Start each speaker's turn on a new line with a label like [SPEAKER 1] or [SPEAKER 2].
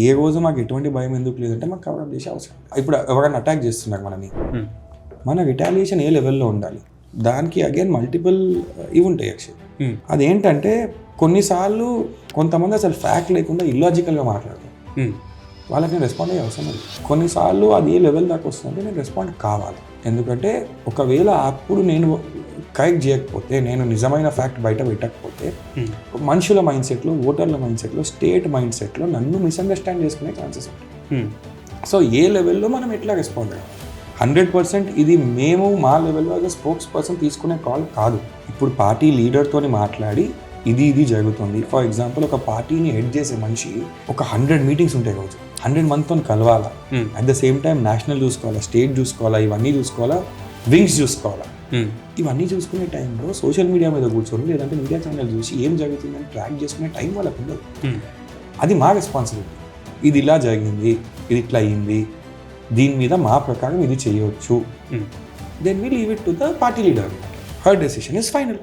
[SPEAKER 1] ఏ రోజు మాకు ఎటువంటి భయం ఎందుకు లేదంటే మాకు కవరప్ చేసే అవసరం. ఇప్పుడు ఎవరైనా అటాక్ చేస్తున్నారు మనని, మన రిటాలియేషన్ ఏ లెవెల్లో ఉండాలి, దానికి అగైన్ మల్టిపుల్ ఇవి ఉంటాయి యాక్చువల్లీ. అదేంటంటే కొన్నిసార్లు కొంతమంది అసలు ఫ్యాక్ట్ లేకుండా ఇల్లాజికల్గా మాట్లాడతారు, వాళ్ళకి నేను రెస్పాండ్ అయ్యే అవసరం లేదు. కొన్నిసార్లు అది ఏ లెవెల్ దాకా వస్తుందంటే నేను రెస్పాండ్ కావాలి. ఎందుకంటే ఒకవేళ అప్పుడు నేను కరెక్ట్ చేయకపోతే, నేను నిజమైన ఫ్యాక్ట్ బయట పెట్టకపోతే మనుషుల మైండ్ సెట్లో, ఓటర్ల మైండ్ సెట్లో, స్టేట్ మైండ్ సెట్లో నన్ను మిస్అండర్స్టాండ్ చేసుకునే ఛాన్సెస్ ఉంటాయి. సో ఏ లెవెల్లో మనం ఎట్లా రెస్పాండ్ అవ్వాలి? 100% ఇది మేము మా లెవెల్లో యాజ్ స్పోక్స్ పర్సన్ తీసుకునే కాల్ కాదు. ఇప్పుడు పార్టీ లీడర్తోని మాట్లాడి ఇది జరుగుతుంది. ఫర్ ఎగ్జాంపుల్ ఒక పార్టీని హెడ్ చేసే మనిషి ఒక 100 మీటింగ్స్ ఉంటాయి రోజు, 100 మందితో కలవాలా, at the same time national చూసుకోవాలా, స్టేట్ చూసుకోవాలా, ఇవన్నీ చూసుకోవాలా, వింగ్స్ చూసుకోవాలా. ఇవన్నీ చూసుకునే టైంలో సోషల్ మీడియా మీద కూర్చొని లేదంటే మీడియా ఛానల్ చూసి ఏం జరుగుతుందని ట్రాక్ చేసుకునే టైం వాళ్ళకు ఉండదు. అది మా రెస్పాన్సిబిలిటీ. ఇది ఇలా జరిగింది, ఇది ఇట్లా అయ్యింది, దీని మీద మా ప్రకారం ఇది చేయవచ్చు, then we leave it to the party leader. Her decision is final.